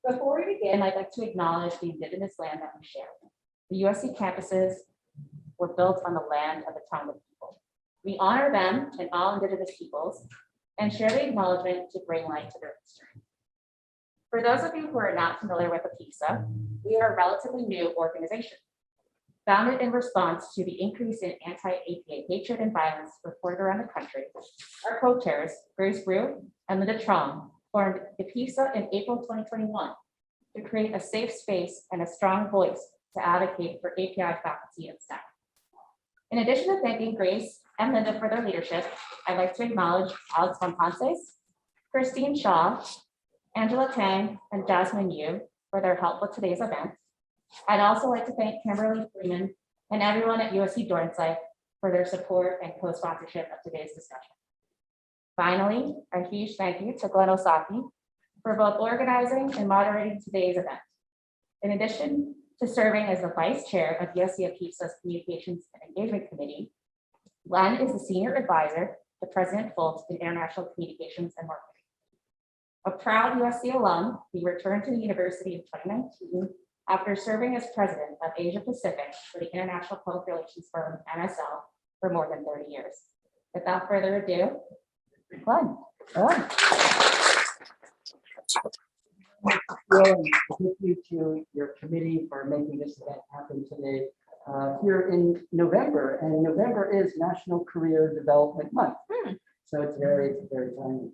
Before we begin, I'd like to acknowledge the Indigenous land that we share. The USC campuses were built on the land of the Tonga people. We honor them and all Indigenous peoples and share the acknowledgement to bring light to their history. For those of you who are not familiar with APISA, we are a relatively new organization. Founded in response to the increase in anti-APA hatred and violence reported around the country, our co-chairs, Grace Brew and Linda Trong, formed APISA in April 2021 to create a safe space and a strong voice to advocate for API faculty and staff. In addition to thanking Grace and Linda for their leadership, I'd like to acknowledge Alex Montances, Christine Shaw, Angela Tang, and Jasmine Yu for their help with today's event. I'd also like to thank Kimberly Freeman and everyone at USC Dornsife for their support and co-sponsorship of today's discussion. Finally, a huge thank you to Glenn Osaki for both organizing and moderating today's event. In addition to serving as the vice chair of USC APISA's Communications and Engagement Committee, Glenn is the senior advisor to President Fultz in International Communications and Marketing. A proud USC alum, he returned to the university in 2019 after serving as president of Asia Pacific for the international public relations firm MSL for more than 30 years. Without further ado, Glenn. Thank you to your committee for making this event happen today here in November. And November is National Career Development Month. So it's very, very timely.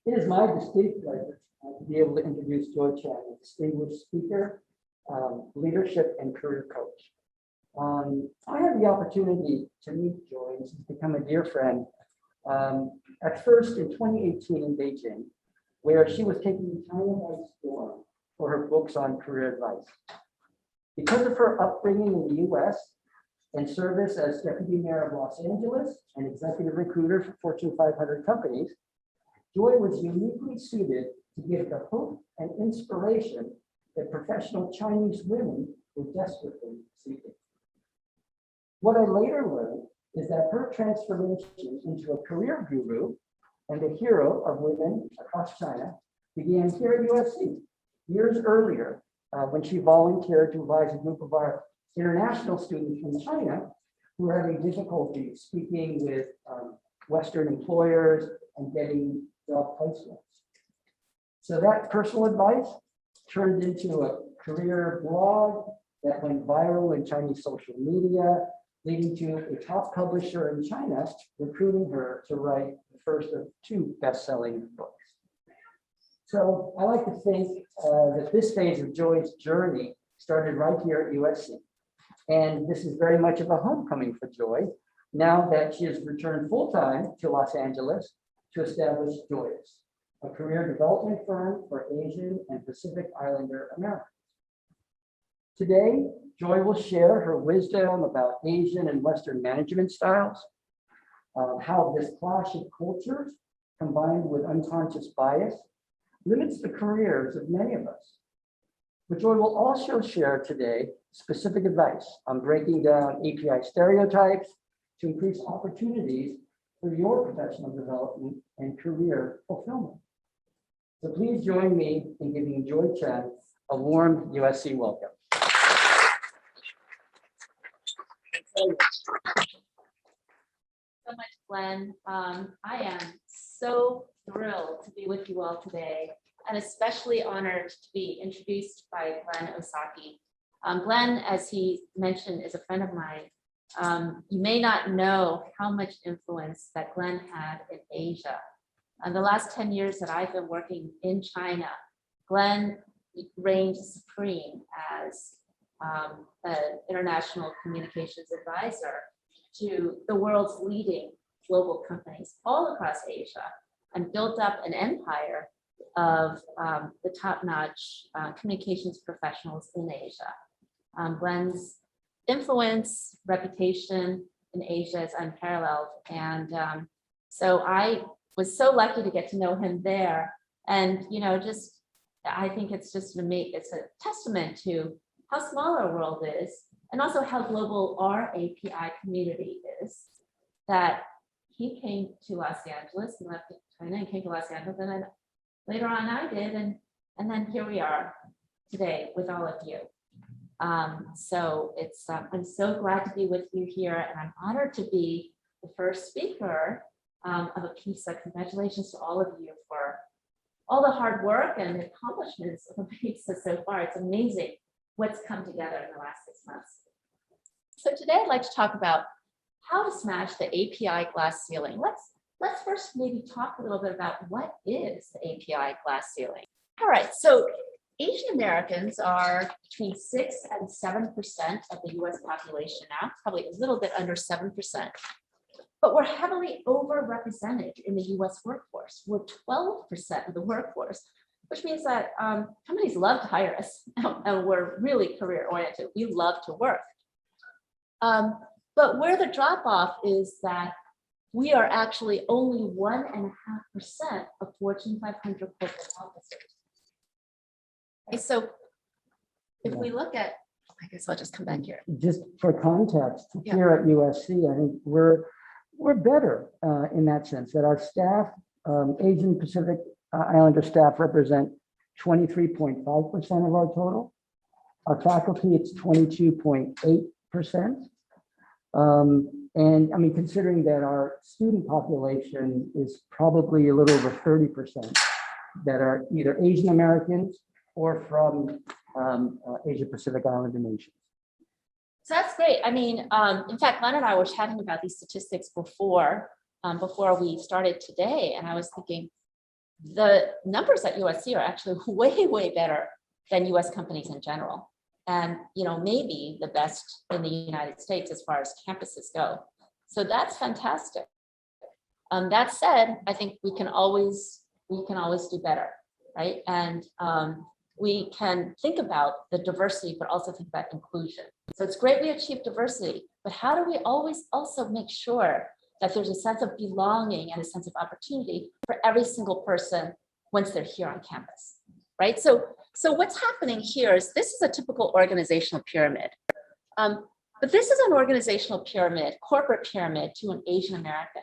It is my distinct pleasure to be able to introduce Joy Chen, a distinguished speaker, leadership and career coach. I had the opportunity to meet Joy, and she's become a dear friend. At first in 2018 in Beijing, where she was taking China by storm for her books on career advice. Because of her upbringing in the US and service as deputy mayor of Los Angeles and executive recruiter for Fortune 500 companies, Joy was uniquely suited to give the hope and inspiration that professional Chinese women were desperately seeking. What I later learned is that her transformation into a career guru and a hero of women across China began here at USC years earlier when she volunteered to advise a group of our international students from China who were having difficulty speaking with Western employers and getting job placements. So that personal advice turned into a career blog that went viral in Chinese social media, leading to a top publisher in China recruiting her to write the first of 2 best-selling books. So I like to think that this phase of Joy's journey started right here at USC. And this is very much of a homecoming for Joy, now that she has returned full-time to Los Angeles to establish JOYOUS, a career development firm for Asian and Pacific Islander Americans. Today, Joy will share her wisdom about Asian and Western management styles, how this clash of cultures combined with unconscious bias limits the careers of many of us. But Joy will also share today specific advice on breaking down API stereotypes to increase opportunities for your professional development and career fulfillment. So please join me in giving Joy Chen a warm USC welcome. So much, Glenn. I am so thrilled to be with you all today, and especially honored to be introduced by Glenn Osaki. Glenn, as he mentioned, is a friend of mine. You may not know how much influence that Glenn had in Asia. The last 10 years that I've been working in China, Glenn reigned supreme as an international communications advisor to the world's leading global companies all across Asia, and built up an empire of the top-notch communications professionals in Asia. Glenn's influence, reputation in Asia is unparalleled. And so I was so lucky to get to know him there. And, you know, just, I think it's just it's a testament to how small our world is, and also how global our API community is, that he came to Los Angeles, he left China and came to Los Angeles, and then later on I did, and then here we are today with all of you. So it's I'm so glad to be with you here, and I'm honored to be the first speaker of a piece. So congratulations to all of you for all the hard work and the accomplishments of the piece so far. It's amazing what's come together in the last 6 months. So today I'd like to talk about how to smash the API glass ceiling. Let's first maybe talk a little bit about what is the API glass ceiling. All right, so Asian Americans are between 6 and 7% of the US population now, probably a little bit under 7%. But we're heavily overrepresented in the US workforce. We're 12% of the workforce, which means that companies love to hire us, and we're really career oriented. We love to work. But where the drop off is that we are actually only 1.5% of Fortune 500 corporate officers. Okay, so if we look at, I guess I'll just come back here. Just for context, Yeah. here at USC, I think we're better in that sense, that our staff, Asian Pacific Islander staff represent 23.5% of our total. Our faculty, it's 22.8%. And I mean, considering that our student population is probably a little over 30% that are either Asian Americans or from Asia Pacific Islander nations. So that's great. I mean, in fact, Glenn and I were chatting about these statistics before we started today, and I was thinking the numbers at USC are actually way, way better than US companies in general. And, you know, maybe the best in the United States as far as campuses go. So that's fantastic. That said, I think we can always do better, right? And we can think about the diversity, but also think about inclusion. So it's great we achieve diversity, but how do we always also make sure that there's a sense of belonging and a sense of opportunity for every single person once they're here on campus, right? So what's happening here is this is a typical organizational pyramid. But this is an organizational pyramid, corporate pyramid to an Asian American.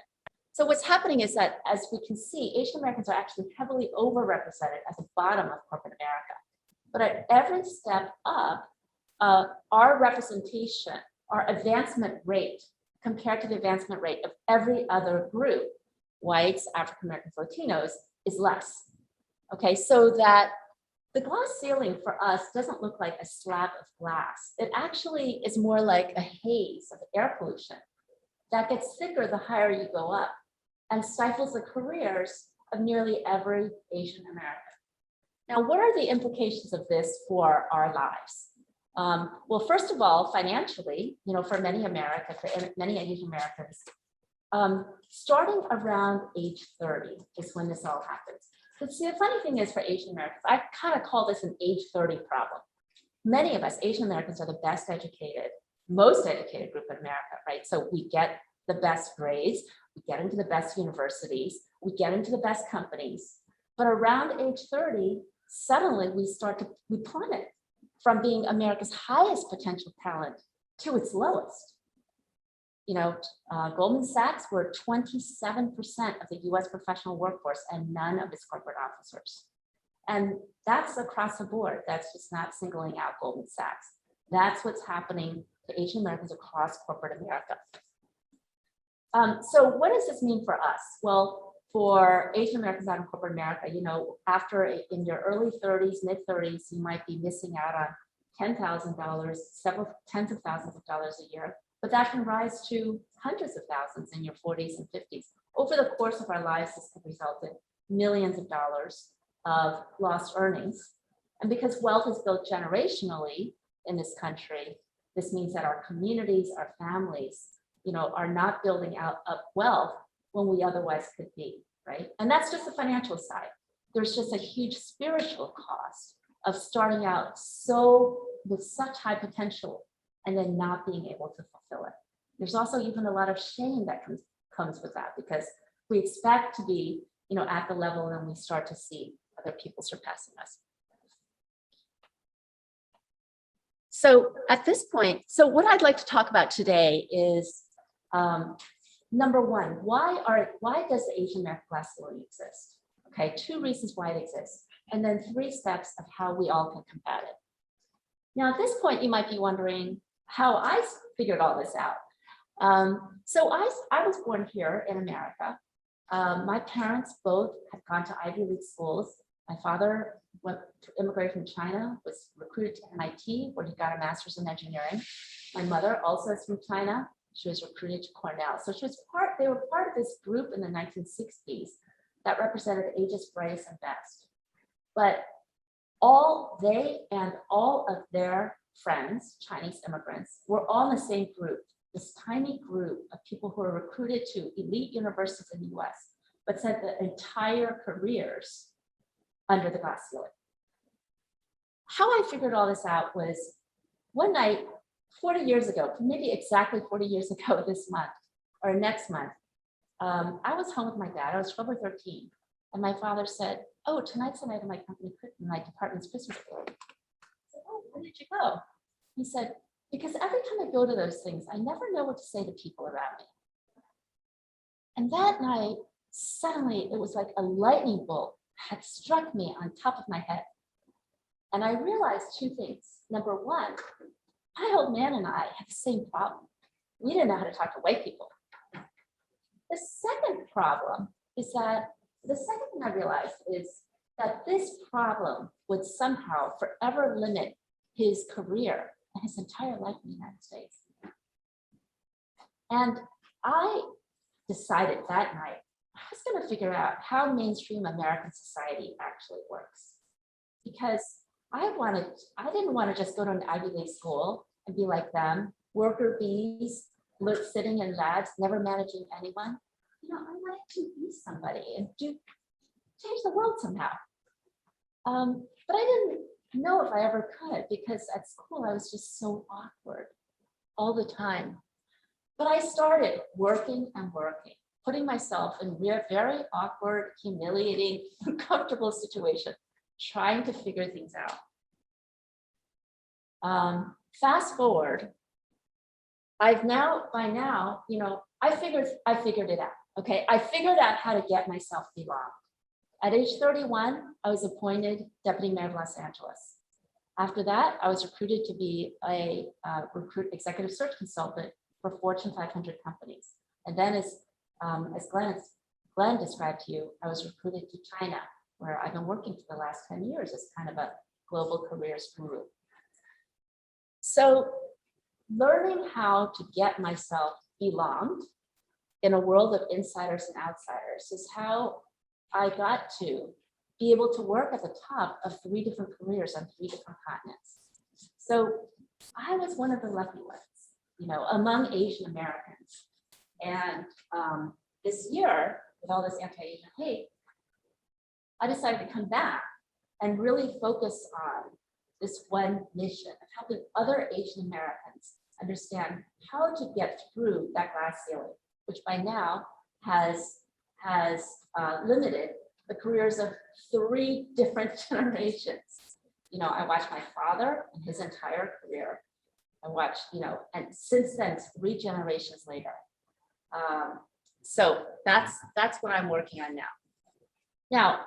So what's happening is that, as we can see, Asian Americans are actually heavily overrepresented at the bottom of corporate America. But at every step up, our representation, our advancement rate compared to the advancement rate of every other group, whites, African Americans, Latinos, is less. Okay, so that the glass ceiling for us doesn't look like a slab of glass. It actually is more like a haze of air pollution that gets thicker the higher you go up and stifles the careers of nearly every Asian American. Now, what are the implications of this for our lives? Well, first of all, financially, you know, for many Asian Americans, starting around age 30 is when this all happens. But see, the funny thing is for Asian Americans, I kind of call this an age 30 problem. Many of us, Asian Americans, are the best educated, most educated group in America, right? So we get the best grades, we get into the best universities, we get into the best companies. But around age 30, suddenly we plummet from being America's highest potential talent to its lowest. You know, Goldman Sachs were 27% of the US professional workforce and none of its corporate officers. And that's across the board. That's just not singling out Goldman Sachs. That's what's happening to Asian Americans across corporate America. So what does this mean for us? Well, for Asian Americans out in corporate America, you know, in your early 30s, mid 30s, you might be missing out on $10,000, several tens of thousands of dollars a year. But that can rise to hundreds of thousands in your 40s and 50s. Over the course of our lives, this can result in millions of dollars of lost earnings. And because wealth is built generationally in this country, this means that our communities, our families, you know, are not building up wealth when we otherwise could be, right? And that's just the financial side. There's just a huge spiritual cost of starting out with such high potential and then not being able to fulfill it. There's also even a lot of shame that comes with that, because we expect to be, you know, at the level and we start to see other people surpassing us. So at this point, so what I'd like to talk about today is, number one, why does the Asian American glass ceiling exist? Okay, 2 reasons why it exists, and then 3 steps of how we all can combat it. Now, at this point, you might be wondering how I figured all this out. So I was born here in America. My parents both had gone to Ivy League schools. My father went to immigrate from China, was recruited to MIT, where he got a master's in engineering. My mother also is from China. She was recruited to Cornell. So they were part of this group in the 1960s that represented ages brightest and best. But they and all of their friends, Chinese immigrants, were all in the same group, this tiny group of people who were recruited to elite universities in the US, but spent their entire careers under the glass ceiling. How I figured all this out was one night, 40 years ago, maybe exactly 40 years ago this month or next month, I was home with my dad. I was 12 or 13. And my father said, "Oh, tonight's the night of my department's Christmas party." I said, "Oh, where did you go?" He said, "Because every time I go to those things, I never know what to say to people around me." And that night, suddenly, it was like a lightning bolt had struck me on top of my head. And I realized 2 things. Number one, my old man and I had the same problem. We didn't know how to talk to white people. The second problem is that the second thing I realized is that this problem would somehow forever limit his career and his entire life in the United States. And I decided that night I was going to figure out how mainstream American society actually works. Because I didn't want to just go to an Ivy League school and be like them, worker bees, sitting in labs, never managing anyone. I wanted to be somebody and change the world somehow. But I didn't know if I ever could, because at school I was just so awkward all the time. But I started working and working, putting myself in very awkward, humiliating, uncomfortable situations, trying to figure things out. Fast forward, I figured it out. Okay, I figured out how to get myself belonged. At age 31, I was appointed deputy mayor of Los Angeles. After that, I was recruited to be a executive search consultant for Fortune 500 companies. And then as Glenn described to you, I was recruited to China, where I've been working for the last 10 years as kind of a global careers guru. So learning how to get myself belonged in a world of insiders and outsiders is how I got to be able to work at the top of 3 different careers on 3 different continents. So I was one of the lucky ones, among Asian Americans. And this year, with all this anti-Asian hate, I decided to come back and really focus on this one mission of helping other Asian Americans understand how to get through that glass ceiling, which by now has limited the careers of 3 different generations. I watched my father and his entire career. I watched, and since then, 3 generations later. So that's what I'm working on now. Now,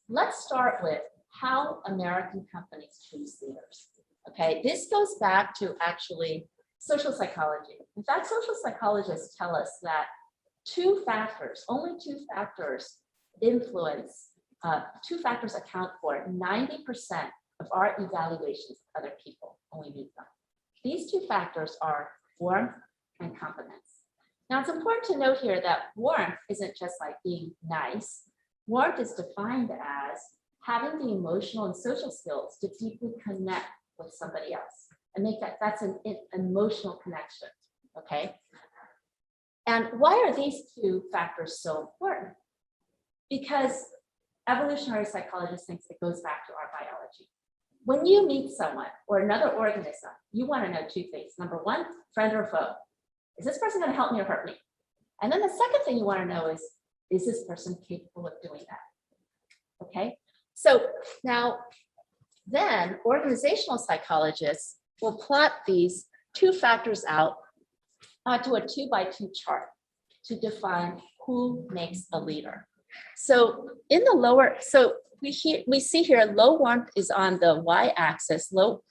let's start with how American companies choose leaders. Okay, this goes back to actually social psychology. In fact, social psychologists tell us that only two factors influence, 2 factors account for 90% of our evaluations of other people when we meet them. These 2 factors are warmth and competence. Now, it's important to note here that warmth isn't just like being nice. Warmth is defined as having the emotional and social skills to deeply connect with somebody else and make that's an emotional connection, okay? And why are these 2 factors so important? Because evolutionary psychologists think it goes back to our biology. When you meet someone or another organism, you want to know 2 things. Number 1, friend or foe. Is this person going to help me or hurt me? And then the second thing you want to know is this person capable of doing that? Okay, so now then organizational psychologists will plot these 2 factors out onto a 2-by-2 chart to define who makes a leader. So in the lower, so we see here low warmth is on the y-axis, warmth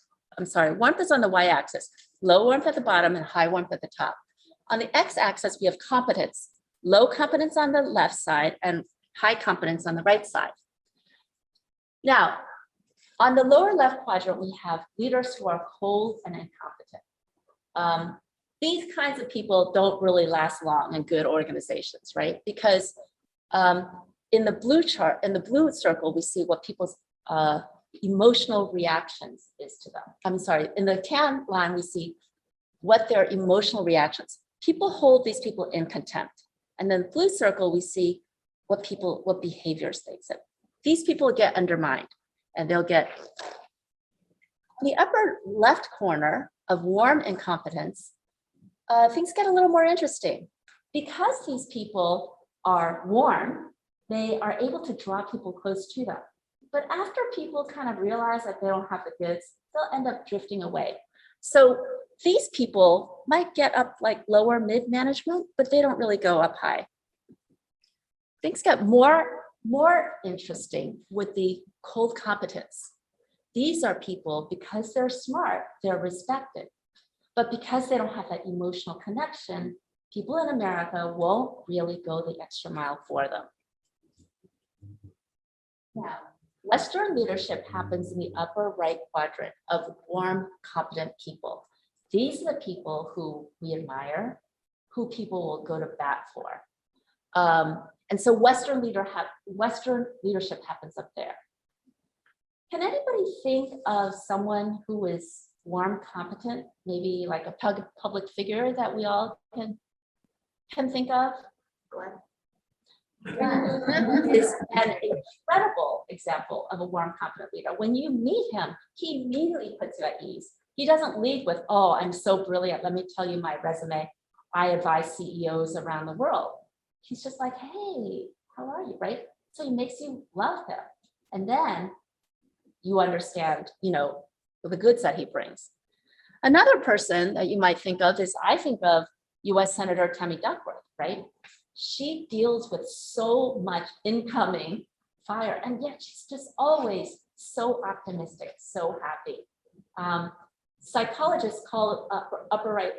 is on the y-axis, low warmth at the bottom and high warmth at the top. On the x-axis, we have competence, low competence on the left side and high competence on the right side. Now, on the lower left quadrant, we have leaders who are cold and incompetent. These kinds of people don't really last long in good organizations, right? Because in the blue chart, in the blue circle, we see what people's emotional reactions is to them. I'm sorry, in the tan line, we see what their emotional reactions. People hold these people in contempt. And then the blue circle, we see what behaviors they exhibit. These people get undermined and they'll get, in the upper left corner of warm incompetence, things get a little more interesting. Because these people are warm, they are able to draw people close to them. But after people kind of realize that they don't have the goods, they'll end up drifting away. So these people might get up like lower mid management, but they don't really go up high. Things get more interesting with the cold competence. These are people, because they're smart, they're respected. But because they don't have that emotional connection, people in America won't really go the extra mile for them. Now, Western leadership happens in the upper right quadrant of warm, competent people. These are the people who we admire, who people will go to bat for. And so Western leadership happens up there. Can anybody think of someone who is warm, competent, maybe like a public figure that we all can think of? Is an incredible example of a warm, competent leader. When you meet him, he immediately puts you at ease. He doesn't lead with, oh, I'm so brilliant, let me tell you my resume. I advise CEOs around the world. He's just like, hey, how are you, right? So he makes you love him. And then you understand, the goods that he brings. Another person that you might think of is, I think of US Senator Tammy Duckworth, right? She deals with so much incoming fire, and yet she's just always so optimistic, so happy. Psychologists call upper right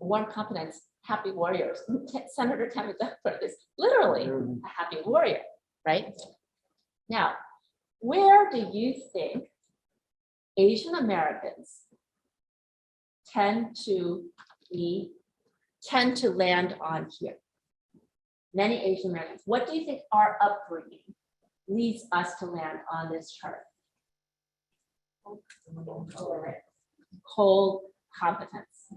warm competence happy warriors. Senator Tammy Duckworth is literally a happy warrior, right? Now, where do you think Asian Americans tend to land on here? Many Asian Americans. What do you think our upbringing leads us to land on this chart? Cold competence.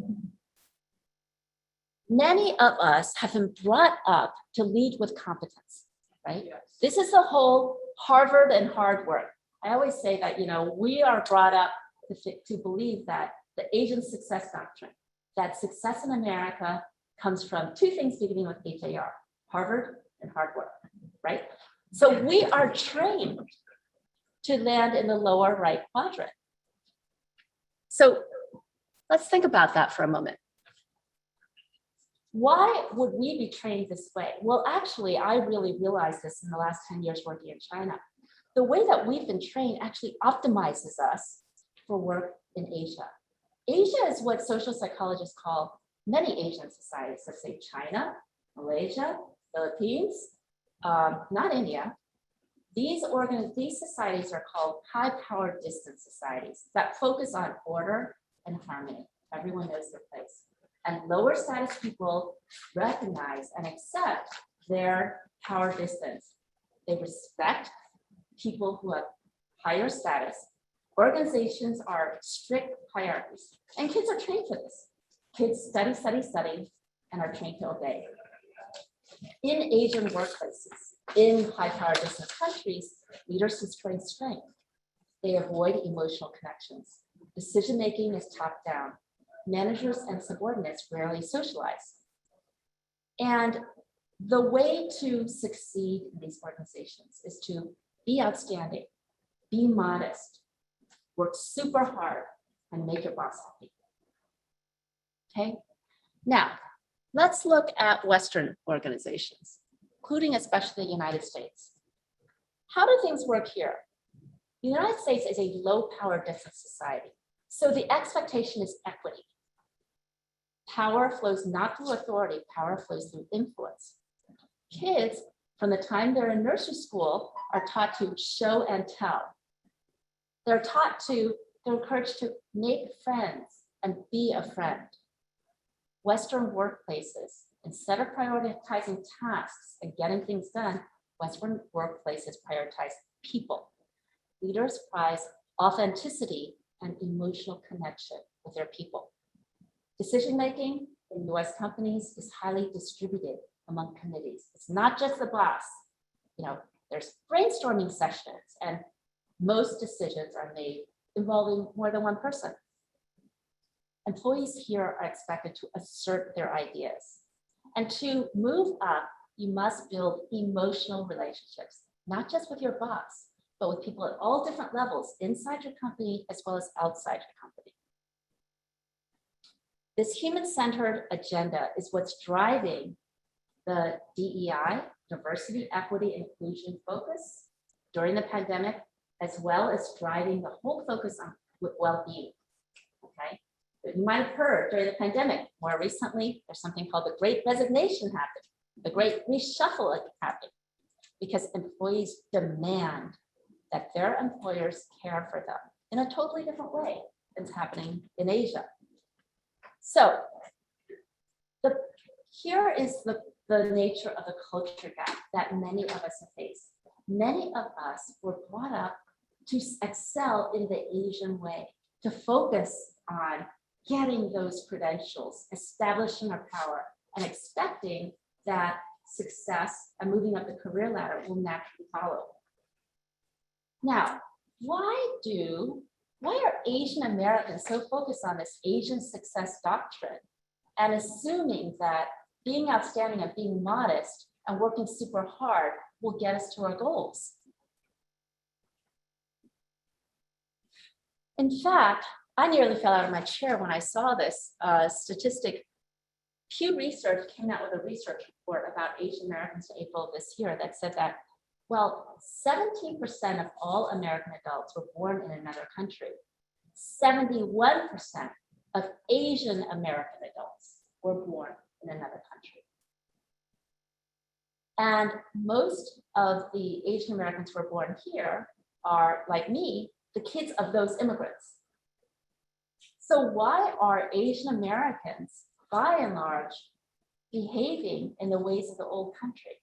Many of us have been brought up to lead with competence, right? Yes. This is the whole Harvard and hard work. I always say that, we are brought up to believe that the Asian success doctrine, that success in America comes from two things beginning with HAR, Harvard and hard work, right? So we are trained to land in the lower right quadrant. So let's think about that for a moment. Why would we be trained this way? Well, actually, I really realized this in the last 10 years working in China. The way that we've been trained actually optimizes us for work in Asia. Asia is what social psychologists call many Asian societies, let's say China, Malaysia, Philippines, not India. These societies are called high-powered distance societies that focus on order and harmony. Everyone knows their place. And lower status people recognize and accept their power distance. They respect people who have higher status. Organizations are strict hierarchies, and kids are trained for this. Kids study, study, study, and are trained to obey. In Asian workplaces, in high-power distance countries, leaders display strength. They avoid emotional connections. Decision-making is top-down. Managers and subordinates rarely socialize. And the way to succeed in these organizations is to be outstanding, be modest, work super hard, and make your boss happy. Okay, now let's look at Western organizations. including especially the United States. How do things work here? The United States is a low power density society. So the expectation is equity. Power flows not through authority, power flows through influence. Kids, from the time they're in nursery school, are taught to show and tell. They're encouraged to make friends and be a friend. Western workplaces, instead of prioritizing tasks and getting things done, Western workplaces prioritize people. Leaders prize authenticity and emotional connection with their people. Decision-making in US companies is highly distributed among committees. It's not just the boss. There's brainstorming sessions, and most decisions are made involving more than one person. Employees here are expected to assert their ideas. And to move up, you must build emotional relationships, not just with your boss, but with people at all different levels inside your company as well as outside your company. This human-centered agenda is what's driving the DEI, diversity, equity, inclusion focus during the pandemic, as well as driving the whole focus on well-being, okay? You might have heard during the pandemic, more recently, there's something called the Great Resignation happening, the Great Reshuffle happening, because employees demand that their employers care for them in a totally different way than is happening in Asia. So here is the nature of the culture gap that many of us have faced. Many of us were brought up to excel in the Asian way, to focus on getting those credentials, establishing our power, and expecting that success and moving up the career ladder will naturally follow. Now, why are Asian Americans so focused on this Asian success doctrine and assuming that being outstanding and being modest and working super hard will get us to our goals? In fact, I nearly fell out of my chair when I saw this statistic. Pew Research came out with a research report about Asian Americans in April of this year that said that, well, 17% of all American adults were born in another country. 71% of Asian American adults were born in another country. And most of the Asian Americans who were born here are, like me, the kids of those immigrants. So why are Asian Americans, by and large, behaving in the ways of the old country?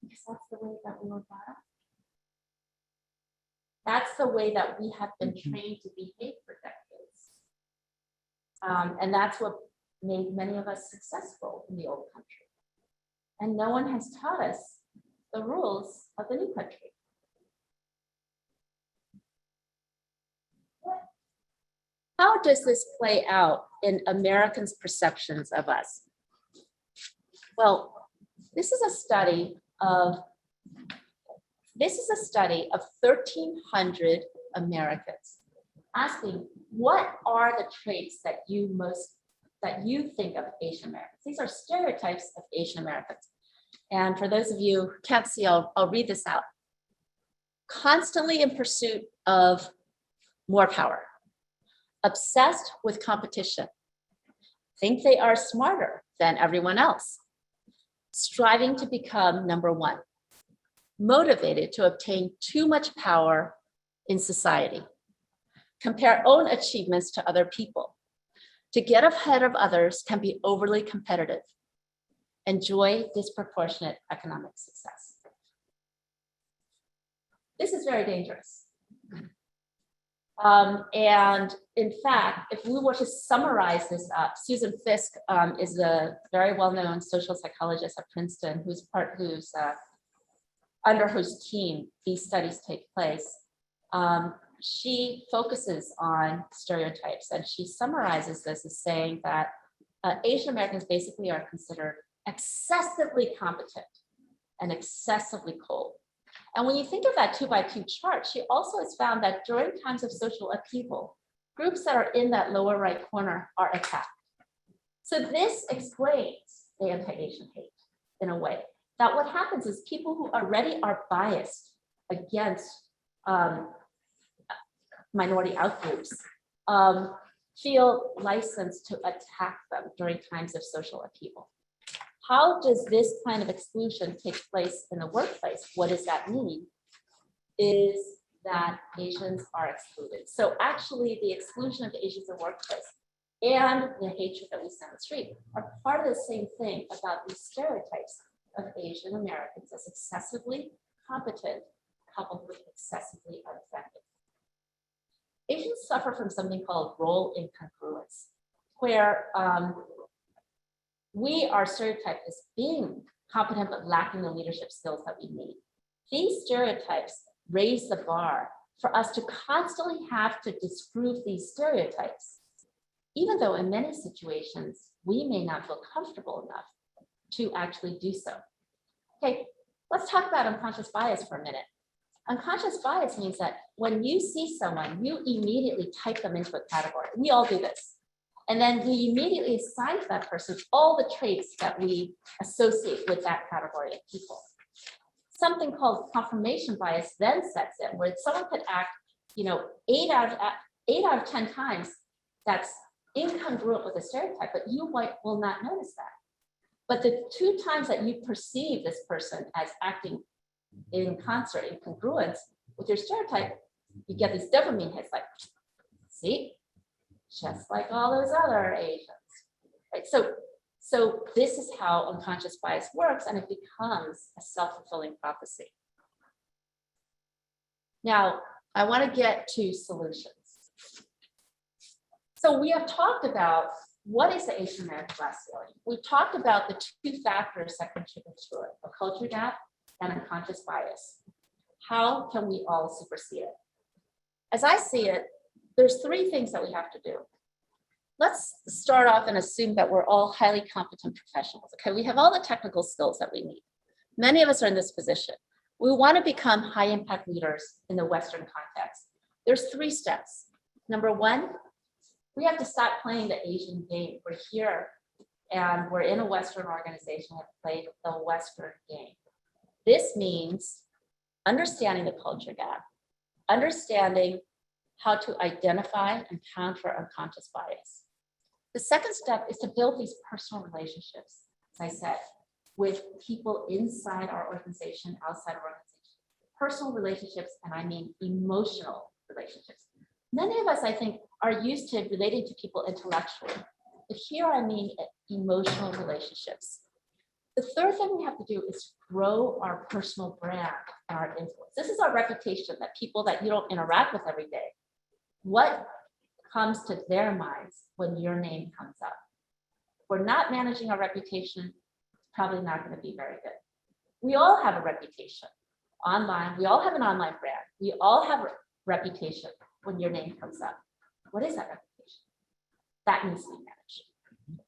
Because that's the way that we were brought up. That's the way that we have been trained to behave for decades. And that's what made many of us successful in the old country. And no one has taught us the rules of the new country. How does this play out in Americans' perceptions of us? Well, this is a study of 1,300 Americans asking, what are the traits that you think of Asian Americans? These are stereotypes of Asian Americans. And for those of you who can't see, I'll read this out. Constantly in pursuit of more power, obsessed with competition, think they are smarter than everyone else, striving to become number one, motivated to obtain too much power in society, compare own achievements to other people. To get ahead of others can be overly competitive, enjoy disproportionate economic success. This is very dangerous. And in fact, if we were to summarize this up, Susan Fisk is a very well-known social psychologist at Princeton, under whose team these studies take place. She focuses on stereotypes, and she summarizes this as saying that Asian Americans basically are considered excessively competent and excessively cold. And when you think of that 2x2 chart, she also has found that during times of social upheaval, groups that are in that lower right corner are attacked. So this explains the anti-Asian hate in a way. that what happens is people who already are biased against minority outgroups feel licensed to attack them during times of social upheaval. How does this kind of exclusion take place in the workplace? What does that mean? Is that Asians are excluded. So actually the exclusion of Asians in the workplace and the hatred that we see on the street are part of the same thing about these stereotypes of Asian Americans as excessively competent coupled with excessively ineffective. Asians suffer from something called role incongruence, where we are stereotyped as being competent but lacking the leadership skills that we need. These stereotypes raise the bar for us to constantly have to disprove these stereotypes, even though in many situations we may not feel comfortable enough to actually do so. Okay, let's talk about unconscious bias for a minute. Unconscious bias means that when you see someone, you immediately type them into a category. We all do this. And then we immediately assign to that person all the traits that we associate with that category of people. Something called confirmation bias then sets in, where someone could act, 8 out of 10 times that's incongruent with a stereotype, but you will not notice that. But the 2 times that you perceive this person as acting in concert, in congruence with your stereotype, you get these dopamine hits like, see, just like all those other Asians, right? So this is how unconscious bias works, and it becomes a self-fulfilling prophecy. Now, I want to get to solutions. So we have talked about what is the Asian American glass ceiling. We've talked about the 2 factors that contribute to it, a culture gap and unconscious bias. How can we all supersede it? As I see it, there's 3 things that we have to do. Let's start off and assume that we're all highly competent professionals. Okay, we have all the technical skills that we need. Many of us are in this position. We want to become high impact leaders in the Western context. There's 3 steps. Number 1, we have to stop playing the Asian game. We're here and we're in a Western organization that play the Western game. This means understanding the culture gap, understanding how to identify and counter unconscious bias. The second step is to build these personal relationships, as I said, with people inside our organization, outside our organization. Personal relationships, and I mean emotional relationships. Many of us, I think, are used to relating to people intellectually, but here I mean emotional relationships. The third thing we have to do is grow our personal brand and our influence. This is our reputation, that people that you don't interact with every day, what comes to their minds when your name comes up? If we're not managing our reputation, it's probably not going to be very good. We all have a reputation online. We all have an online brand. We all have a reputation when your name comes up. What is that reputation? That needs to be managed.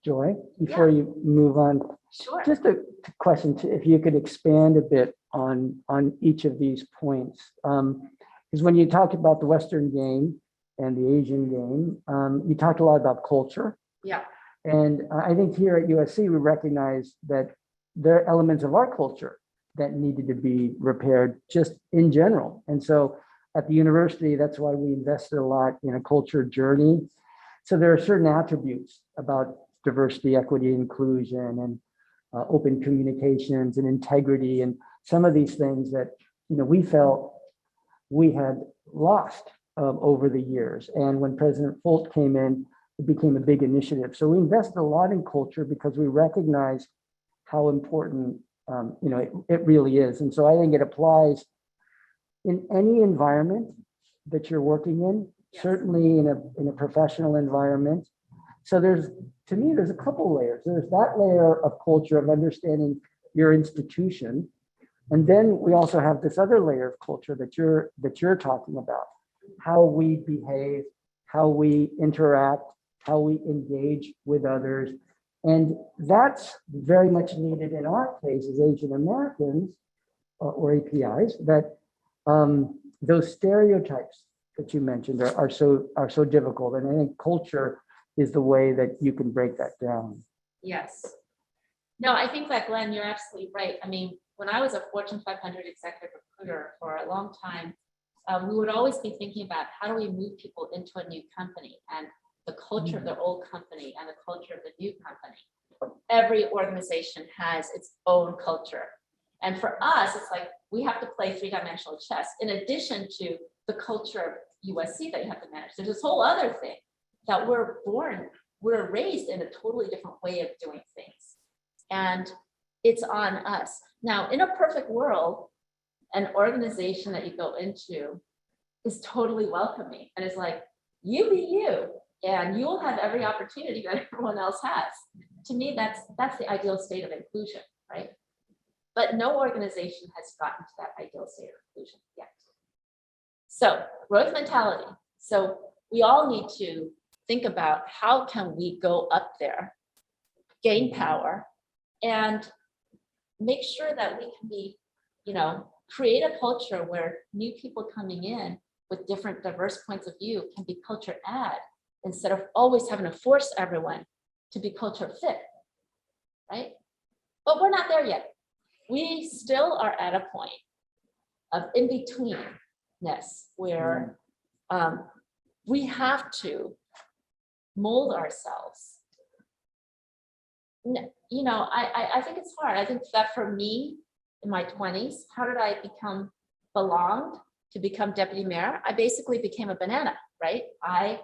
Joy, before you move on, Sure. just a question, if you could expand a bit on each of these points. Because when you talked about the Western game and the Asian game, you talked a lot about culture. Yeah. And I think here at USC, we recognize that there are elements of our culture that needed to be repaired just in general. And so at the university, that's why we invested a lot in a culture journey. So there are certain attributes about diversity, equity, inclusion, and open communications and integrity, and some of these things that we felt we had lost over the years. And when President Folt came in, it became a big initiative. So we invested a lot in culture because we recognize how important it really is. And so I think it applies in any environment that you're working in, certainly in a professional environment. So to me, there's a couple layers. There's that layer of culture, of understanding your institution. And then we also have this other layer of culture that you're talking about, how we behave, how we interact, how we engage with others. And that's very much needed in our case as Asian Americans or APIs, that those stereotypes that you mentioned are so difficult. And I think culture is the way that you can break that down. Yes. No, I think that Glenn, you're absolutely right. I mean, when I was a Fortune 500 executive recruiter for a long time, we would always be thinking about how do we move people into a new company and the culture of the old company and the culture of the new company. Every organization has its own culture. And for us, it's like we have to play three-dimensional chess in addition to the culture of USC that you have to manage. There's this whole other thing that we're raised in a totally different way of doing things. And it's on us. Now, in a perfect world, an organization that you go into is totally welcoming and it's like, you be you, and you'll have every opportunity that everyone else has. To me, that's the ideal state of inclusion, right? But no organization has gotten to that ideal state of inclusion yet. So growth mentality. So we all need to think about how can we go up there, gain power, and make sure that we can be, create a culture where new people coming in with different diverse points of view can be culture add instead of always having to force everyone to be culture fit, right? But we're not there yet. We still are at a point of in-betweenness where we have to mold ourselves. I think it's hard. I think that for me, in my 20s, how did I belonged to become deputy mayor? I basically became a banana, right? I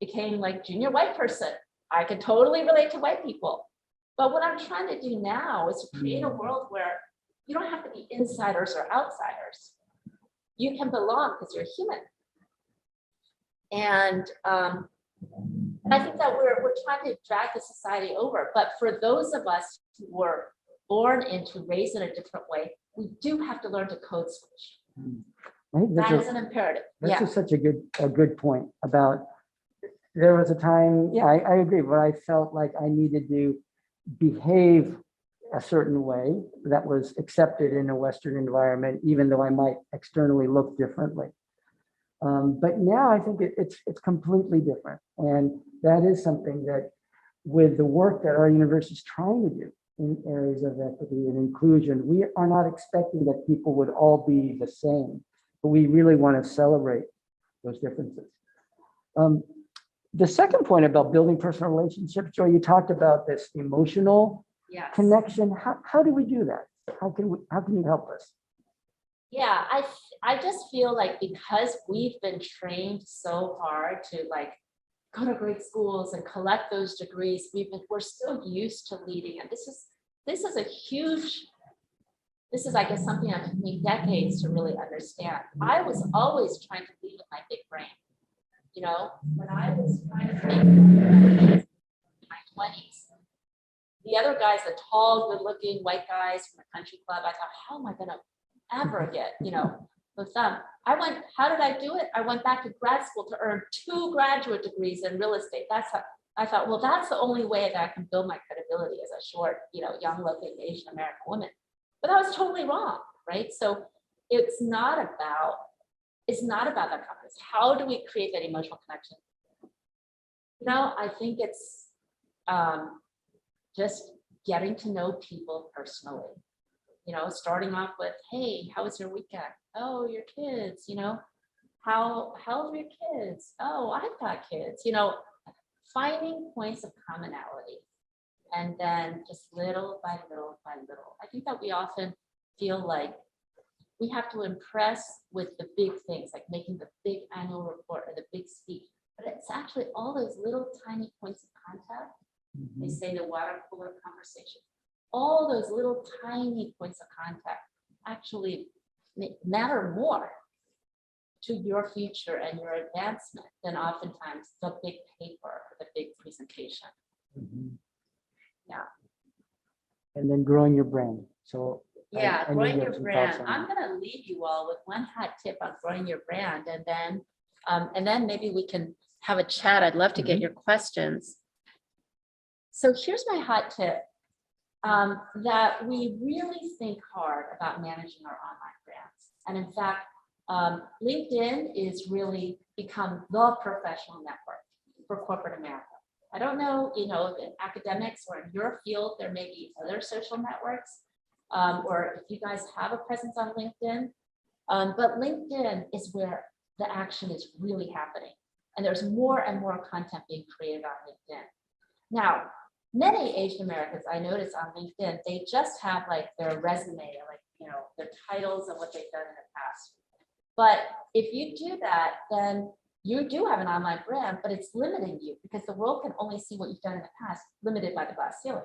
became like junior white person. I could totally relate to white people. But what I'm trying to do now is to create a world where you don't have to be insiders or outsiders. You can belong because you're human. And I think that we're trying to drag the society over. But for those of us who were born into, raised in a different way, we do have to learn to code switch. I think That is an imperative. that's Yeah. just such a good point about, there was a time, I agree, but I felt like I needed to behave a certain way that was accepted in a Western environment, even though I might externally look differently. But now I think it's completely different. And that is something that with the work that our university is trying to do in areas of equity and inclusion, we are not expecting that people would all be the same, but we really want to celebrate those differences. The second point about building personal relationships, Joy, you talked about this emotional connection. How do we do that? How can you help us? Yeah, I just feel like because we've been trained so hard to like go to great schools and collect those degrees, we're so used to leading, and this is a huge. This is, I guess, something that took me decades to really understand. I was always trying to lead with my big brain. When I was trying to make in my 20s, the other guys, the tall, good-looking white guys from the country club, I thought, how am I gonna ever get, with them? How did I do it? I went back to grad school to earn 2 graduate degrees in real estate. I thought, well, that's the only way that I can build my credibility as a short, young-looking Asian American woman. But that was totally wrong, right? So it's not about that confidence. How do we create that emotional connection? I think it's just getting to know people personally. Starting off with, hey, how was your weekend? Oh, your kids, how old are your kids? Oh, I've got kids, finding points of commonality. And then just little by little by little. I think that we often feel like we have to impress with the big things, like making the big annual report or the big speech. But it's actually all those little tiny points of contact. They say the water cooler conversation. All those little tiny points of contact actually matter more to your future and your advancement than oftentimes the big paper or the big presentation. Yeah. And then growing your brand. So yeah, I growing know you have your some brand. thoughts on I'm gonna leave you all with one hot tip on growing your brand, and then maybe we can have a chat. I'd love to get your questions. So here's my hot tip, that we really think hard about managing our online brands. And in fact, LinkedIn is really become the professional network for corporate America. I don't know, in academics or in your field, there may be other social networks, or if you guys have a presence on LinkedIn. But LinkedIn is where the action is really happening. And there's more and more content being created on LinkedIn. Now, many Asian Americans I notice on LinkedIn, they just have like their resume, like, their titles of what they've done in the past. But if you do that, then you do have an online brand, but it's limiting you because the world can only see what you've done in the past, limited by the glass ceiling.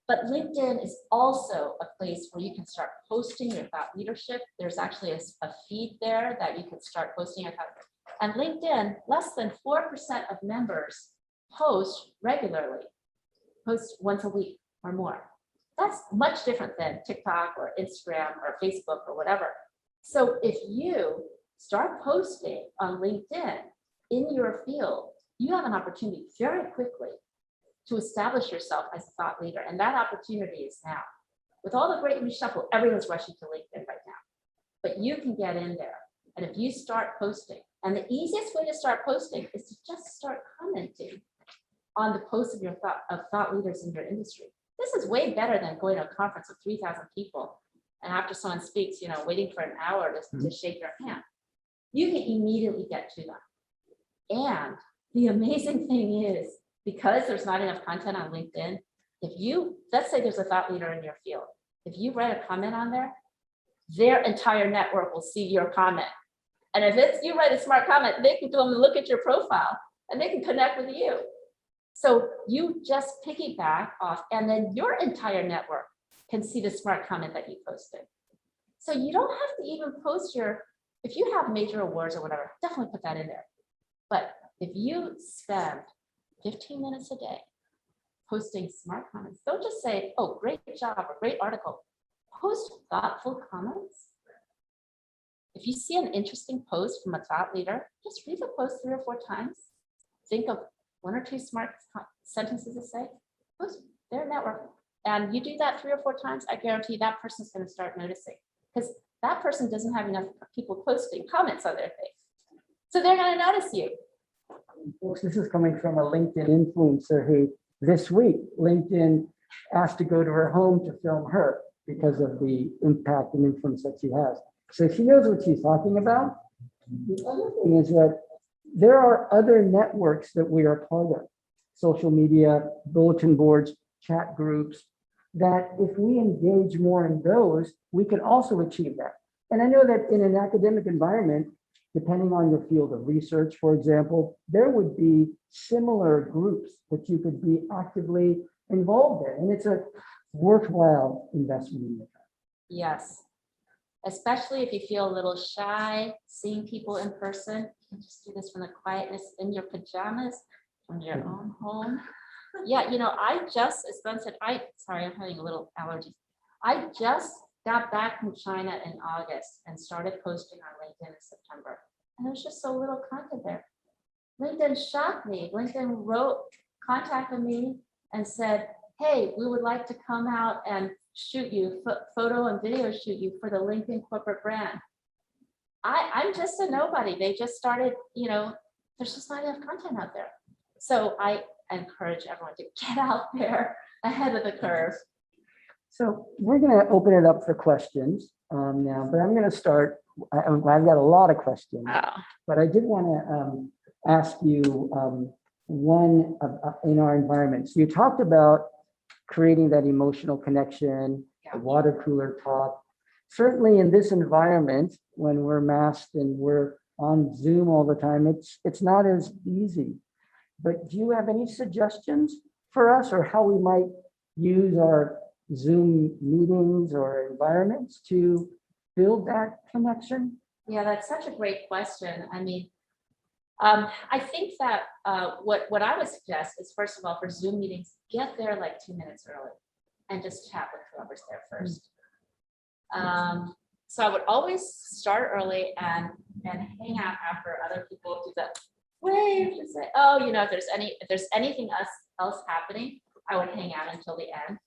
But LinkedIn is also a place where you can start posting your thought leadership. There's actually a feed there that you can start posting your thought. And LinkedIn, less than 4% of members post regularly, post once a week or more. That's much different than TikTok or Instagram or Facebook or whatever. So if you start posting on LinkedIn in your field, you have an opportunity very quickly to establish yourself as a thought leader. And that opportunity is now. With all the great reshuffle, everyone's rushing to LinkedIn right now. But you can get in there. And if you start posting, and the easiest way to start posting is to just start commenting on the posts of your thought leaders in your industry. This is way better than going to a conference with 3,000 people. And after someone speaks, waiting for an hour to shake their hand. You can immediately get to them. And the amazing thing is, because there's not enough content on LinkedIn, let's say there's a thought leader in your field. If you write a comment on there, their entire network will see your comment. And if you write a smart comment, they can go and look at your profile and they can connect with you. So you just piggyback off, and then your entire network can see the smart comment that you posted. So you don't have to even post if you have major awards or whatever, definitely put that in there. But if you spend 15 minutes a day posting smart comments, don't just say, oh, great job or great article. Post thoughtful comments. If you see an interesting post from a thought leader, just read the post 3 or 4 times. Think of 1 or 2 smart sentences to say, post their network. And you do that 3 or 4 times, I guarantee that person's going to start noticing, because that person doesn't have enough people posting comments on their thing. So they're going to notice you. Folks, this is coming from a LinkedIn influencer who this week, LinkedIn asked to go to her home to film her because of the impact and influence that she has. So she knows what she's talking about. The other thing is that there are other networks that we are part of, social media, bulletin boards, chat groups, that if we engage more in those, we can also achieve that. And I know that in an academic environment, depending on your field of research, for example, there would be similar groups that you could be actively involved in. And it's a worthwhile investment in your time. Yes. Especially if you feel a little shy seeing people in person, you can just do this from the quietness in your pajamas, from your own home. Yeah, I just, as Ben said, sorry, I'm having a little allergy. I just got back from China in August and started posting on LinkedIn in September. And there's just so little content there. LinkedIn shocked me. LinkedIn contacted me and said, hey, we would like to come out and shoot you, photo and video shoot you for the LinkedIn corporate brand. I'm just a nobody. They just started, there's just not enough content out there. So I encourage everyone to get out there ahead of the curve. So we're going to open it up for questions now, but I'm going to start. I've got a lot of questions, but I did want to ask you one in our environment. So you talked about creating that emotional connection, the water cooler talk. Certainly in this environment, when we're masked and we're on Zoom all the time, it's not as easy. But do you have any suggestions for us, or how we might use our Zoom meetings or environments to build that connection? Yeah, that's such a great question. I mean, I think that what I would suggest is, first of all, for Zoom meetings, get there like 2 minutes early and just chat with whoever's there first. So I would always start early and hang out after other people do that. Wave and say, oh, if there's anything else happening, I would hang out until the end.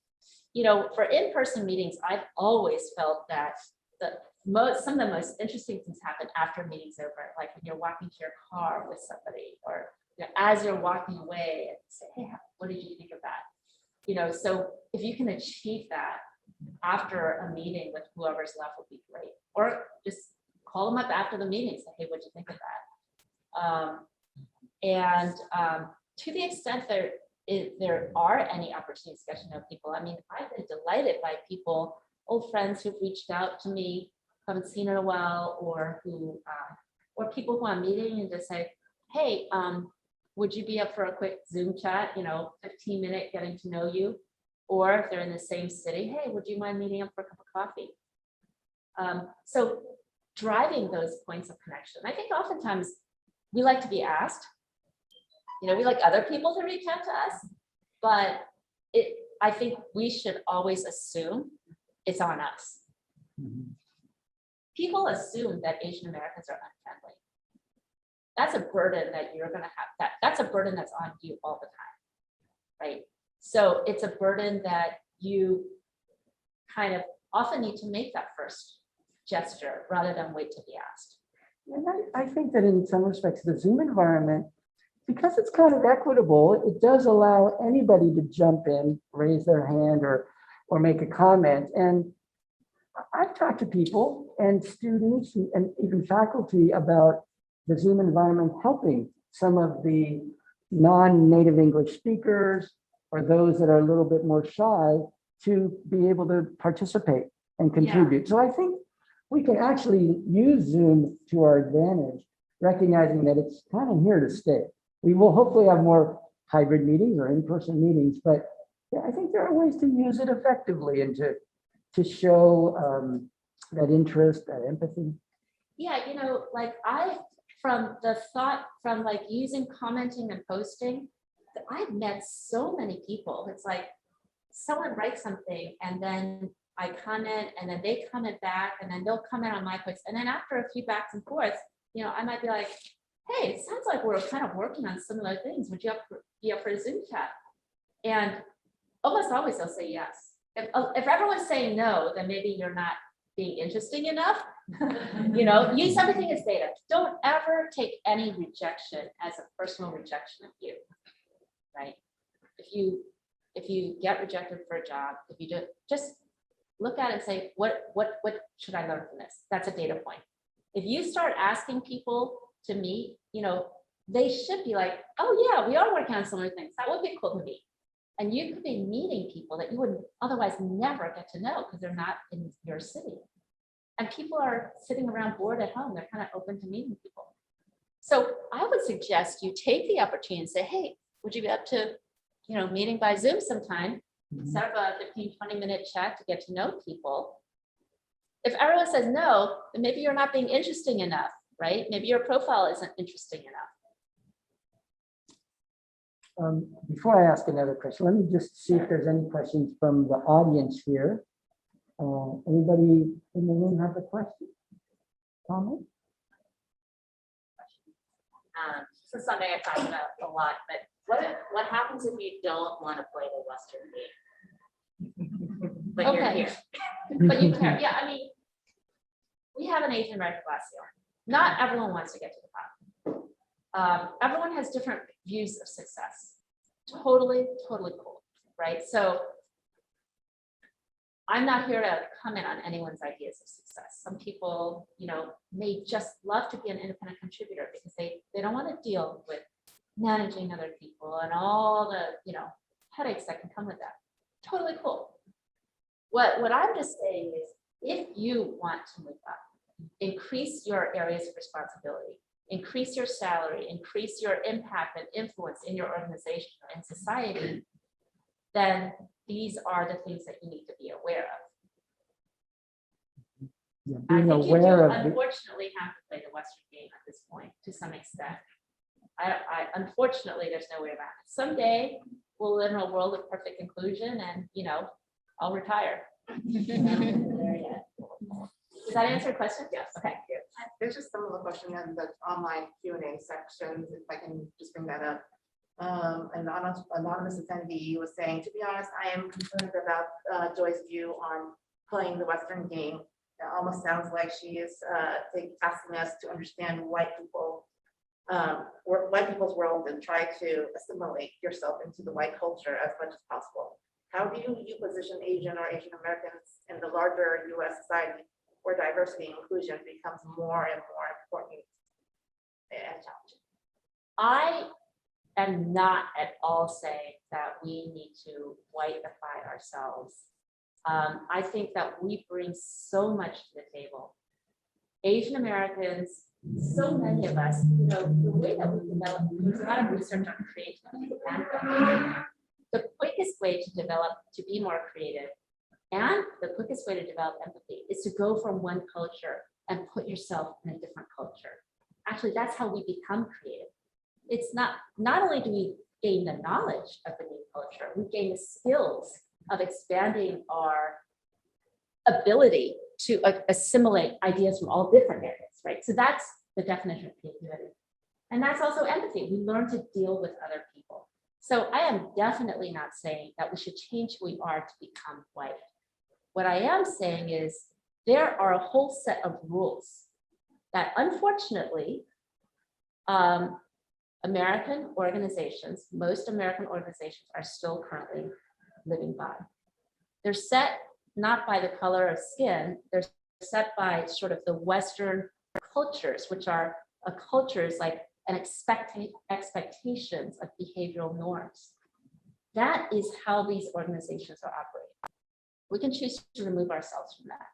For in-person meetings, I've always felt that the some of the most interesting things happen after meeting's over, like when you're walking to your car with somebody, or as you're walking away and say, hey, what did you think of that? So if you can achieve that after a meeting with whoever's left would be great. Or just call them up after the meeting, say, hey, what'd you think of that? To the extent there are any opportunities to get to know people, I mean, I've been delighted by people, old friends who've reached out to me, haven't seen in a while, or people who I'm meeting and just say, hey, would you be up for a quick Zoom chat, 15-minute getting to know you? Or if they're in the same city, hey, would you mind meeting up for a cup of coffee? So driving those points of connection. I think oftentimes we like to be asked, we like other people to reach out to us, but I think we should always assume it's on us. People assume that Asian Americans are unfriendly. That's a burden that you're going to have. That's a burden that's on you all the time, right? So it's a burden that you kind of often need to make that first gesture rather than wait to be asked. And I think that in some respects, the Zoom environment, because it's kind of equitable, it does allow anybody to jump in, raise their hand, or make a comment. And I've talked to people and students and even faculty about the Zoom environment helping some of the non-native English speakers or those that are a little bit more shy to be able to participate and contribute. So I think we can actually use Zoom to our advantage, recognizing that it's kind of here to stay. We will hopefully have more hybrid meetings or in-person meetings, but yeah, I think there are ways to use it effectively and to show that interest, that empathy. Yeah, from using commenting and posting, I've met so many people. It's like someone writes something and then I comment and then they comment back and then they'll comment on my posts. And then after a few backs and forths, I might be like, hey, it sounds like we're kind of working on similar things. Would you be up for a Zoom chat? And almost always they'll say yes. If everyone's saying no, then maybe you're not being interesting enough. Use everything as data. Don't ever take any rejection as a personal rejection of you, right? If you get rejected for a job, if you just look at it and say, what should I learn from this? That's a data point. If you start asking people to meet, they should be like, oh yeah, we are working on similar things. That would be cool to meet. And you could be meeting people that you would otherwise never get to know because they're not in your city. And people are sitting around bored at home. They're kind of open to meeting people. So I would suggest you take the opportunity and say, hey, would you be up to, meeting by Zoom sometime? Set up a 15-20-minute chat to get to know people. If everyone says no, then maybe you're not being interesting enough, right? Maybe your profile isn't interesting enough. Before I ask another question, let me just see if there's any questions from the audience here. Anybody in the room have a question? Comment? This is something I talk about a lot, but what happens if you don't want to play the Western game? But you're here. But you care. Yeah, I mean, we have an Asian American class here. Not everyone wants to get to the top. Everyone has different views of success. Totally cool, right? So I'm not here to comment on anyone's ideas of success. Some people, may just love to be an independent contributor because they don't want to deal with managing other people and all the, headaches that can come with that. Totally cool. What I'm just saying is, if you want to move up, increase your areas of responsibility, increase your salary, increase your impact and influence in your organization and society, then these are the things that you need to be aware of. Yeah, I being think you do, aware of unfortunately, have to play the Western game at this point to some extent. Unfortunately, there's no way around it. Someday we'll live in a world of perfect inclusion and, I'll retire. Does that answer your question? Yes. Okay. There's just some of the question in the online Q&A sections, if I can just bring that up. An anonymous attendee was saying, to be honest, I am concerned about Joy's view on playing the Western game, It almost sounds like she is asking us to understand white people's world and try to assimilate yourself into the white culture as much as possible. How do you position Asian or Asian Americans in the larger US society where diversity and inclusion becomes more and more important and challenging? I am not at all saying that we need to whiteify ourselves. I think that we bring so much to the table. Asian Americans, so many of us, the way that we develop, there's a lot of research on creativity and empathy. The quickest way to develop, to be more creative, and the quickest way to develop empathy is to go from one culture and put yourself in a different culture. Actually, that's how we become creative. It's not only do we gain the knowledge of the new culture, we gain the skills of expanding our ability to assimilate ideas from all different areas, right? So that's the definition of creativity. And that's also empathy. We learn to deal with other people. So I am definitely not saying that we should change who we are to become white. What I am saying is there are a whole set of rules that unfortunately, American organizations, most American organizations are still currently living by. They're set not by the color of skin, they're set by sort of the Western cultures, which are cultures like an expectations of behavioral norms. That is how these organizations are operating. We can choose to remove ourselves from that,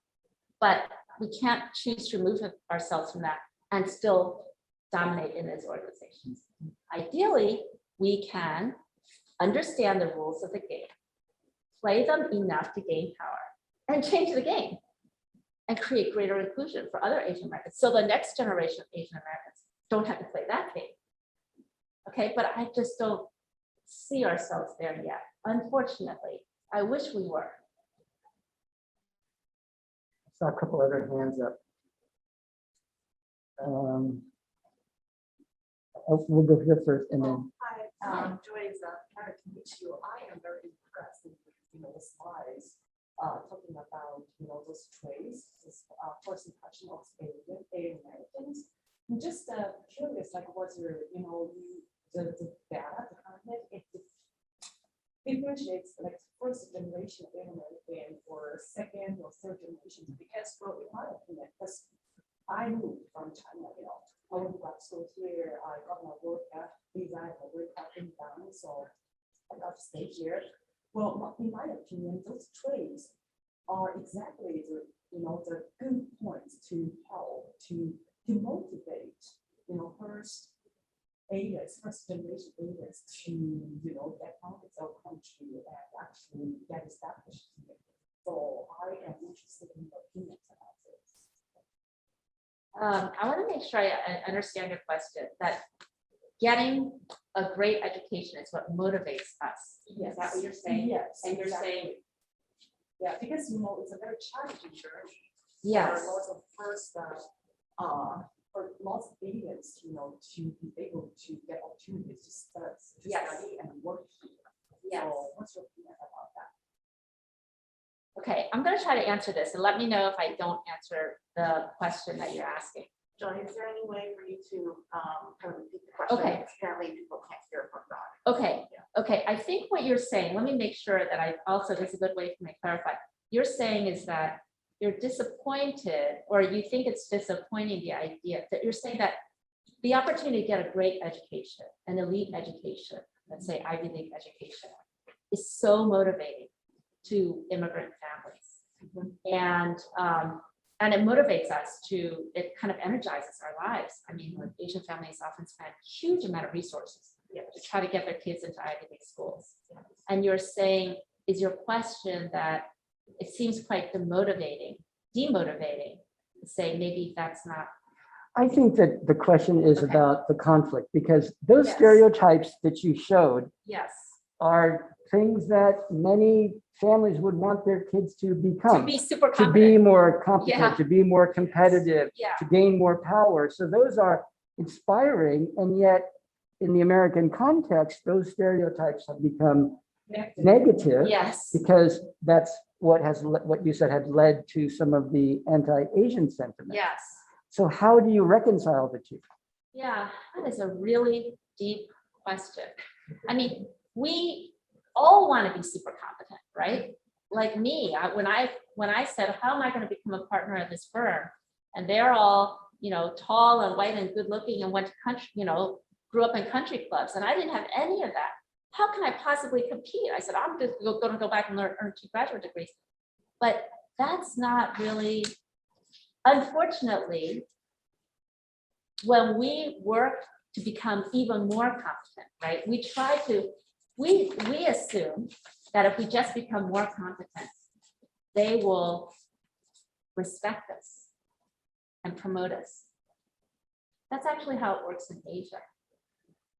but we can't choose to remove ourselves from that and still dominate in those organizations. Ideally, we can understand the rules of the game, play them enough to gain power, and change the game and create greater inclusion for other Asian Americans. So the next generation of Asian Americans don't have to play that game. Okay, but I just don't see ourselves there yet. Unfortunately, I wish we were. I saw a couple other hands up. We'll go here first and then. Hi, Joy, kind of to meet you. I am very impressed with, the slides, talking about, those traits, this first impression of Asian Americans. I'm just curious, like, what's your, the data behind it? It differentiates like first generation Asian American or second or third generation, because, well, in my opinion, because I moved from China, I went to grad school here, I got my work at design, I work at down, so I got to stay here. Well, in my opinion, those traits are exactly the, the good points to help to motivate, first Asians, first generation Asians to, get out of their country and actually get established here. So I am interested in your opinions about this. I want to make sure I understand your question, that getting a great education is what motivates us. Yes. Is that what you're saying? Yes. And you're exactly. saying, Yeah, because it's a very challenging journey. yes, For lots of first, for lots of Asians, to be able to get opportunities to study and work here. yes. So what's your opinion about that? Okay, I'm going to try to answer this and let me know if I don't answer the question that you're asking. Joy, is there any way for you to kind of repeat the question? Okay. Apparently people can't hear from God. Okay, okay. I think what you're saying, let me make sure that I also, this is a good way for me to clarify. You're saying is that you're disappointed, or you think it's disappointing, the idea that you're saying that the opportunity to get a great education, an elite education, let's say Ivy League education, is so motivating to immigrant families. And it motivates us to, it kind of energizes our lives. I mean, like Asian families often spend huge amount of resources to try to get their kids into Ivy League schools. And you're saying, is your question that it seems quite demotivating to say maybe that's not. I think that the question is Okay. about the conflict, because those Yes. stereotypes that you showed Yes, are things that many families would want their kids to to become, be super to be confident. more competent, Yeah. to be more competitive, Yeah, to gain more power. So those are inspiring, and yet in the American context, those stereotypes have become negative yes, because that's what you said had led to some of the anti-Asian sentiment. Yes. So how do you reconcile the two? Yeah, that is a really deep question. I mean, we all want to be super competent, right? Like me, when I said, how am I going to become a partner at this firm? And they're all, tall and white and good looking and went to country, grew up in country clubs, and I didn't have any of that. How can I possibly compete? I said, I'm just going to go back and earn 2 graduate degrees. But that's not really, unfortunately, when we work to become even more competent, right? We assume that if we just become more competent, they will respect us and promote us. That's actually how it works in Asia.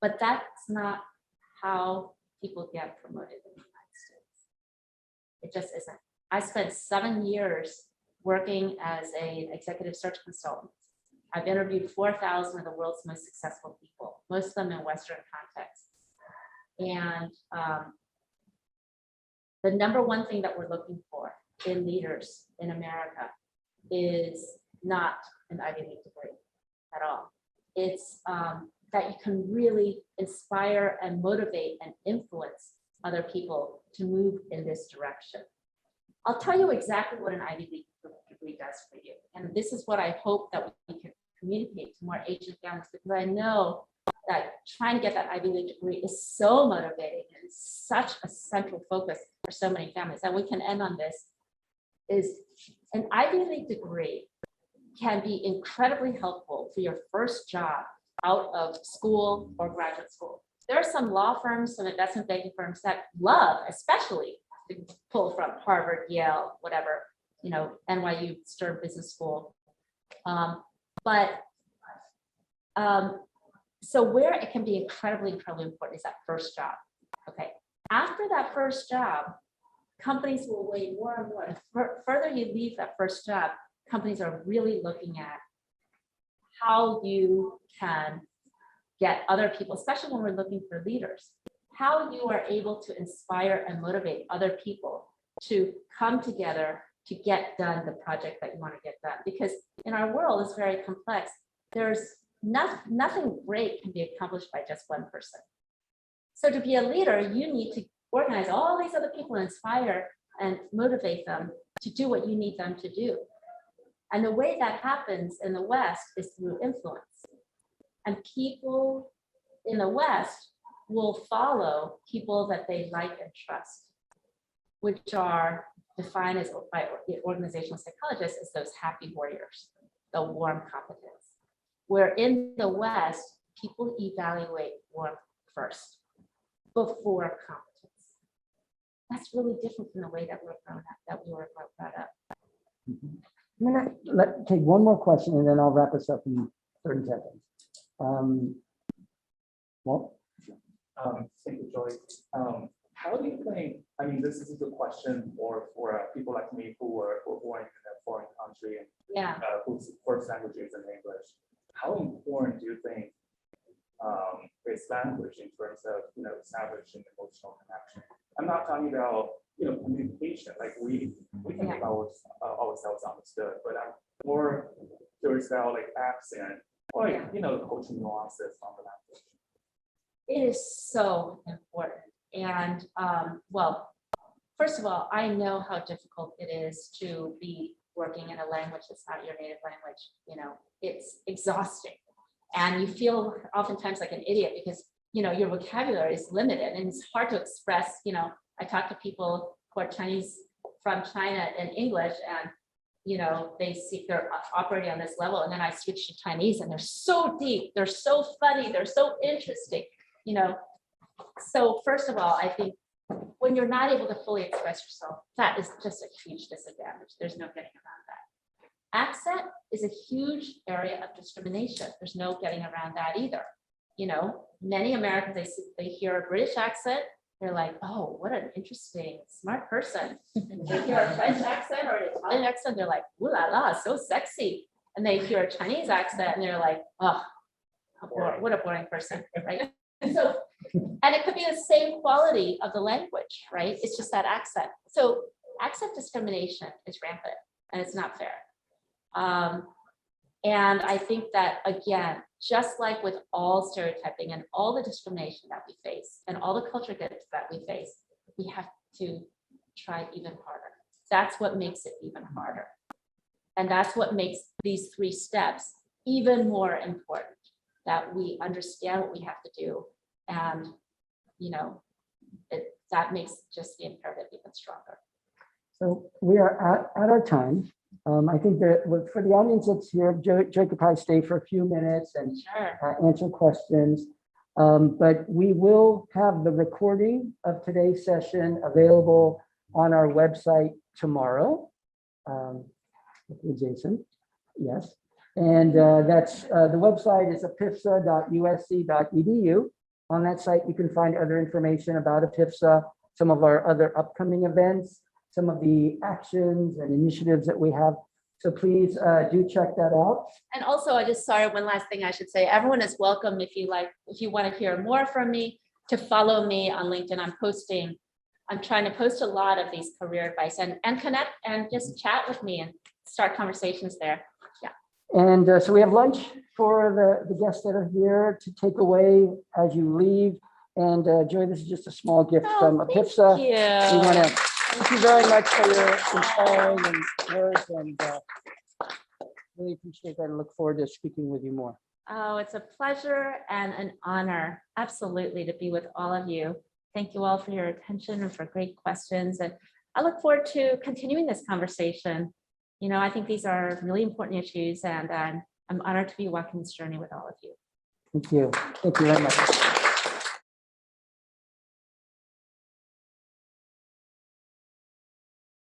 But that's not how people get promoted in the United States. It just isn't. I spent 7 years working as an executive search consultant. I've interviewed 4,000 of the world's most successful people, most of them in Western contexts. And the number one thing that we're looking for in leaders in America is not an Ivy League degree at all. It's that you can really inspire and motivate and influence other people to move in this direction. I'll tell you exactly what an Ivy League degree does for you. And this is what I hope that we can communicate to more Asian families, because I know that trying to get that Ivy League degree is so motivating and such a central focus for so many families. And we can end on this, is an Ivy League degree can be incredibly helpful for your first job out of school or graduate school. There are some law firms, some investment banking firms that love, especially, to pull from Harvard, Yale, whatever, NYU, Stern Business School. So where it can be incredibly important is that first job. Okay. After that first job, companies will weigh more and more. The further you leave that first job, companies are really looking at how you can get other people, especially when we're looking for leaders, how you are able to inspire and motivate other people to come together to get done the project that you want to get done. Because in our world, it's very complex. There's nothing great can be accomplished by just one person. So to be a leader, you need to organize all these other people, inspire and motivate them to do what you need them to do. And the way that happens in the West is through influence. And people in the West will follow people that they like and trust, which are defined as by organizational psychologists as those happy warriors, the warm competence. Where in the West, people evaluate warmth first before competence. That's really different from the way that we were brought up. I'm gonna take one more question and then I'll wrap us up in 30 seconds. Thank you, Joy. How do you think, this is a good question for people like me who were born in a foreign country and whose first language is in English. How important do you think is language in terms of establishing emotional connection? I'm not talking about communication, like we can make ourselves understood, but I'm more curious about like accent or the cultural nuances on the language. It is so important. And well, first of all, I know how difficult it is to be working in a language that's not your native language. It's exhausting. And you feel oftentimes like an idiot because, your vocabulary is limited and it's hard to express, I talk to people who are Chinese from China in English and, they see they're operating on this level. And then I switch to Chinese and they're so deep, they're so funny, they're so interesting, So first of all, I think when you're not able to fully express yourself, that is just a huge disadvantage. There's no getting around that. Accent is a huge area of discrimination. There's no getting around that either. Many Americans, they hear a British accent, they're like, oh, what an interesting, smart person. They hear a French accent or an Italian accent, they're like, ooh la la, so sexy. And they hear a Chinese accent and they're like, oh, what a boring person, right? So, and it could be the same quality of the language, right? It's just that accent. So accent discrimination is rampant and it's not fair. And I think that, again, just like with all stereotyping and all the discrimination that we face and all the culture gifts that we face, we have to try even harder. That's what makes it even harder. And that's what makes these 3 steps even more important, that we understand what we have to do. And, you know, that makes just the imperative even stronger. So we are at our time. I think that for the audience that's here, Joy could probably stay for a few minutes and Sure. answer questions. But we will have the recording of today's session available on our website tomorrow. Jason, yes. And that's the website is apifsa.usc.edu. On that site, you can find other information about APIFSA, some of our other upcoming events, some of the actions and initiatives that we have. So please do check that out. And also, I just sorry, one last thing I should say, everyone is welcome if you want to hear more from me, to follow me on LinkedIn. I'm trying to post a lot of these career advice and connect and just chat with me and start conversations there. Yeah. And so we have lunch for the guests that are here to take away as you leave. And Joy, this is just a small gift from APIFSA. Thank you. We want to thank you very much for your inspiring and words, and really appreciate that and look forward to speaking with you more. Oh, it's a pleasure and an honor, absolutely, to be with all of you. Thank you all for your attention and for great questions. And I look forward to continuing this conversation. You know, I think these are really important issues, and I'm honored to be walking this journey with all of you. Thank you. Thank you very much.